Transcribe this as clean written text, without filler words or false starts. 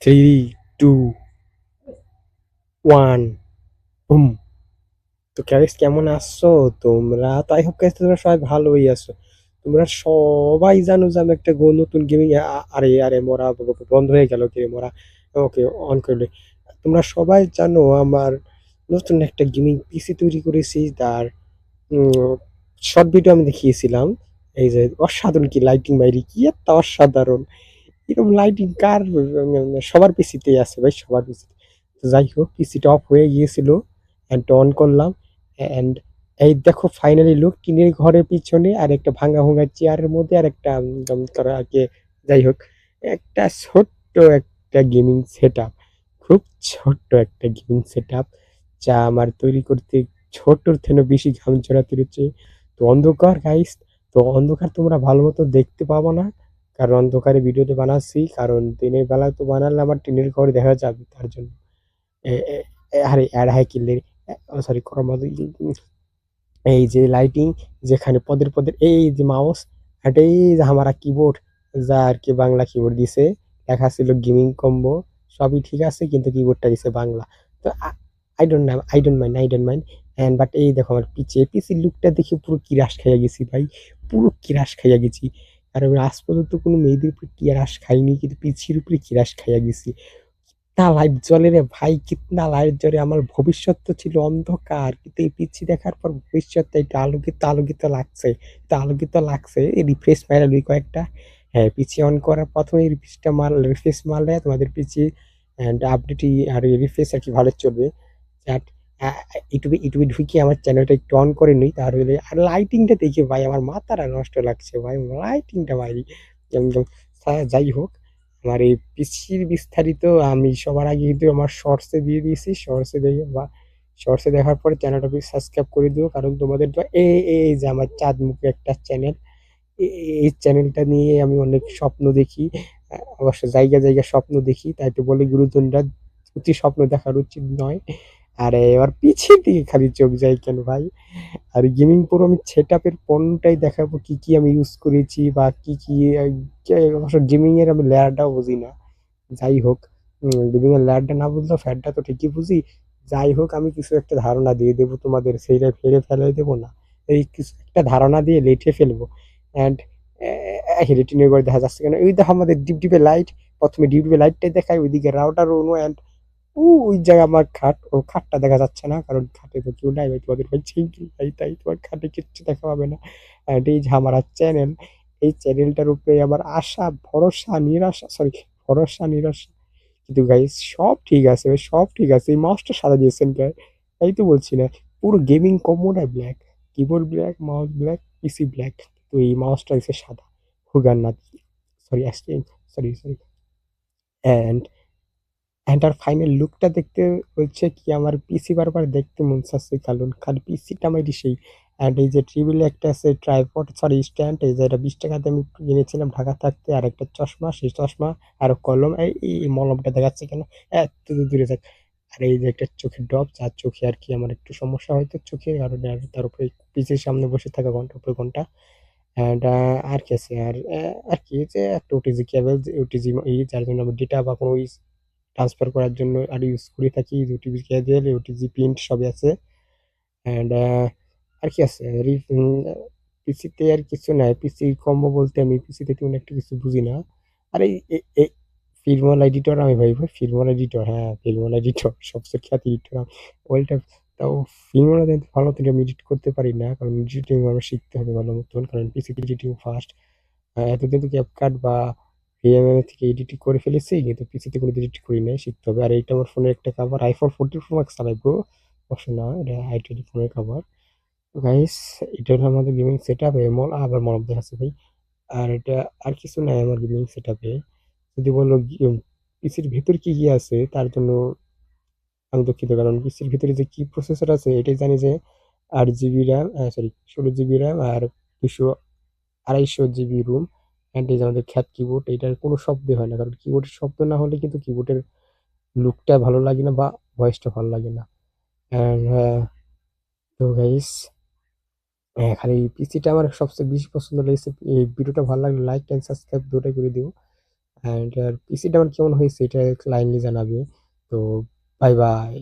Three, two, one, boom. তো guys কেমন আছো তোমরা? তো আই হোপ গাইস তোমরা সবাই ভালোই আছো। তোমরা সবাই জানো যে আমি একটা নতুন গেমিং, আরে আরে মোরা বন্ধ হয়ে গেল কি মোরা। ওকে, অন করলে। তোমরা সবাই জানো আমার নতুন একটা গেমিং পিসি তৈরি করেছি, তার শর্ট ভিডিও আমি দেখিয়েছিলাম। এই যে অসাধারণ কি লাইটিং, বাইরে কি একটা অসাধারণ এরকম লাইটিং কার সবার পিসিতেই আছে ভাই, সবার পিসিতে। তো যাই হোক, পিসিটা অফ হয়ে গিয়েছিল অ্যান্ড অন করলাম অ্যান্ড এই দেখো ফাইনালি লুক টিনের ঘরের পিছনে আর একটা ভাঙা ভাঙা চেয়ারের মধ্যে আর একটা তারা আর কি। যাই হোক, একটা ছোট্ট একটা গেমিং সেট আপ, খুব ছোট্ট একটা গেমিং সেট আপ, যা আমার তৈরি করতে ছোট্টর থেকে বেশি ঘাম ঝরাতে হচ্ছে। তো অন্ধকার গাইস, তো অন্ধকার তোমরা ভালো মতো দেখতে পাবো না, কারণ অন্ধকারে ভিডিওতে বানাচ্ছি, কারণ দিনের বেলায় তো বানালে আমার টিনের ঘর দেখা যাবে, তার জন্য আরে আর হাই কিল্লের সরি কর্ম। এই যে লাইটিং, যেখানে পদের পদের এই যে মাউস, আর এই যে আমার কিবোর্ড, যা আর কি বাংলা কিবোর্ড দিছে, লেখা ছিল গেমিং কম্বো। সবই ঠিক আছে, কিন্তু কিবোর্ডটা দিছে বাংলা। তো I don't mind and but এই দেখো আমার পিছির লুকটা দেখে পুরো কিরাস খাইয়া গেছি ভাই, পুরো কিরাস খাইয়া গেছি। আর আমি আজ পর্যন্ত কোনো মেয়েদের উপরে কিরাস খাইনি, কিন্তু পিছির উপরে কিরাস খাইয়া গেছি। কিতনা লাইট জ্বলে রে ভাই, কিতনা লাইট জ্বলে। আমার ভবিষ্যৎ তো ছিল অন্ধকার, কিন্তু এই পিচ্ছি দেখার পর ভবিষ্যৎটা একটু আলোকিত আলোকিত লাগছে, একটু আলোকিত লাগছে। এই রিফ্রেশ মারা লুই কয়েকটা। হ্যাঁ, পিছি অন করার প্রথমে রিফ্রেশ মারলে তোমাদের পিছি অ্যান্ড আপডেট আর রিফ্রেশ আর কি ভালো চলবে। দ্যাট ইউটিউবে ইউটিউবে ঢুকে আমার চ্যানেলটা একটু অন করে নিই, তাহলে আর লাইটিংটা দেখে ভাই আমার মাথাটা নষ্ট লাগছে ভাই, লাইটিংটা ভাই একদম। যাই হোক, আমার এই পিসির বিস্তারিত আমি সবার আগে কিন্তু আমার শর্টসে দিয়ে দিয়েছি। শর্টসে দেখে বা শর্টসে দেখার পরে চ্যানেলটা সাবস্ক্রাইব করে দিও, কারণ তোমাদের তো এই যে আমার চাঁদ মুখে একটা চ্যানেল, এই চ্যানেলটা নিয়ে আমি অনেক স্বপ্ন দেখি। অবশ্য জায়গায় জায়গায় স্বপ্ন দেখি, তাই তো বলে গুরুজনরা অতি স্বপ্ন দেখার উচিত নয়। আরে এবার পিছের দিকে খালি চোখ যায় কেন ভাই? আর গেমিং প্রো আমি সেটআপের পণ্যটাই দেখাবো, কি কি আমি ইউজ করেছি বা কি কি অবশ্য গেমিং এর আমি লেয়ারটাও বুঝি না। যাই হোক, গেমিং এর লেয়ারটা না বুঝলেও ফ্যাটটা তো ঠিকই বুঝি। যাই হোক, আমি কিছু একটা ধারণা দিয়ে দেবো তোমাদের, সেইটা ফেলে ফেলে দেবো না। এই কিছু একটা ধারণা দিয়ে লেটে ফেলবো। অ্যান্ড রেটিনের ঘর দেখা যাচ্ছে কেন? ওই দেখো আমাদের ডিপ ডিপে লাইট, প্রথমে ডিপ ডিপে লাইটটাই দেখায়, ওইদিকে রাউটার অনু অ্যান্ড ওই জায়গায় আমার খাট, ও খাটটা দেখা যাচ্ছে না, কারণ খাটে তো কেউ নাই ভাই, তোমাদের ভাই সিঙ্গেল ভাই, তাই তোমার খাটে কিচ্ছু দেখা পাবে না। অ্যান্ড এই যে আমার চ্যানেল, এই চ্যানেলটার উপরে আমার আশা ভরসা নিরাশা, সরি, ভরসা নিরাশা। কিন্তু গাইস সব ঠিক আছে ভাই, সব ঠিক আছে। এই মাউসটা সাদা দিয়েছেন কে? তাই তো বলছি না, পুরো গেমিং কম্বোটা black, keyboard black, mouse black, PC black, তো এই মাউসটা হচ্ছে সাদা। হুগার না, sorry sorry sorry. And and আর ফাইনাল লুকটা দেখতে হচ্ছে কি, আমার পিসি বারবার দেখতে মন চাচ্ছে, কারণ খালি পিসিটা আমার সেই। অ্যান্ড এই যে টেবিলে একটা আছে ট্রাইপড, সরি স্ট্যান্ড, এই যে এটা 20 টাকাতে আমি কিনেছিলাম ঢাকা থাকতে। আর একটা চশমা, সেই চশমা আর কলম, এই মলমটা দেখাচ্ছে কেন, এত দূরে যাক। আর এই যে একটা চোখের ড্রপ, যার চোখে আর কি আমার একটু সমস্যা হয়তো চোখে, আর তার উপরে পিসির সামনে বসে থাকা ঘন্টা উপরে ঘন্টা। অ্যান্ড আর কি আছে, আর কি যে একটা ওটিজি কেবল, ওটিজি যার জন্য আমি ডেটা বা কোনো ট্রান্সফার করার জন্য আর ইউজ করে থাকি। ওটিজি ক্যাজুয়াল, ওটিজি প্রিন্ট সবই আছে। অ্যান্ড আর কি আছে পিসিতে আর কিছু নাই। পিসি কম্বো বলতে আমি পিসিতে তেমন একটা কিছু বুঝি না। আর এই ফিল্মল এডিটর আমি ভাই, ভাই ফিল্মল এডিটর, হ্যাঁ ফিল্মল এডিটর সবচেয়ে খ্যাতি এডিটর ওইটা। তাও ফিল্মল ভালো মতো আমি এডিট করতে পারি না, কারণ এডিটিং আমার শিখতে হবে ভালো মতন, কারণ পিসিতে এডিটিং ফার্স্ট। এতদিন তো ক্যাপকাট বা ভিএমএ থেকে এডিট করে ফেলেছি, কিন্তু পিসিতে কোনো এডিট করি নাই, শিখতে হবে। আর এইটা আমার ফোনের একটা কাভার, আইফোন 14 প্রো ম্যাক্স চালাই ব্রো, অবশ্য না, এটা i20 ফোনের কাভার। তো গাইস, এটা হলো আমাদের গেমিং সেট আপ, এমন আবার মনে দেখাচ্ছে ভাই। আর এটা আর কিছু নাই আমার গেমিং সেট আপে। যদি বলো পিসির ভেতর কি কি আছে, তার জন্য আমি দুঃখিত, কারণ পিসির ভিতরে যে কি প্রসেসর আছে এটাই জানি, যে 8 GB RAM, sorry 16 GB RAM, আর 200 250 জিবি রুম। অ্যান্ড এই যে আমাদের খ্যাত কিবোর্ড, এটার কোনো শব্দ হয় না, কারণ কিবোর্ডের শব্দ না হলে কিন্তু কিবোর্ডের লুকটা ভালো লাগে না বা ভয়েসটা ভালো লাগে না। অ্যান্ড তো গাইস, খালি পিসিটা আমার সবচেয়ে বেশি পছন্দ লেগেছে। এই ভিডিওটা ভালো লাগলে লাইক অ্যান্ড সাবস্ক্রাইব দুটোই করে দিও। অ্যান্ড পিসিটা আমার কেমন হয়েছে এটা লাইনলি জানাবে। তো বাই বাই।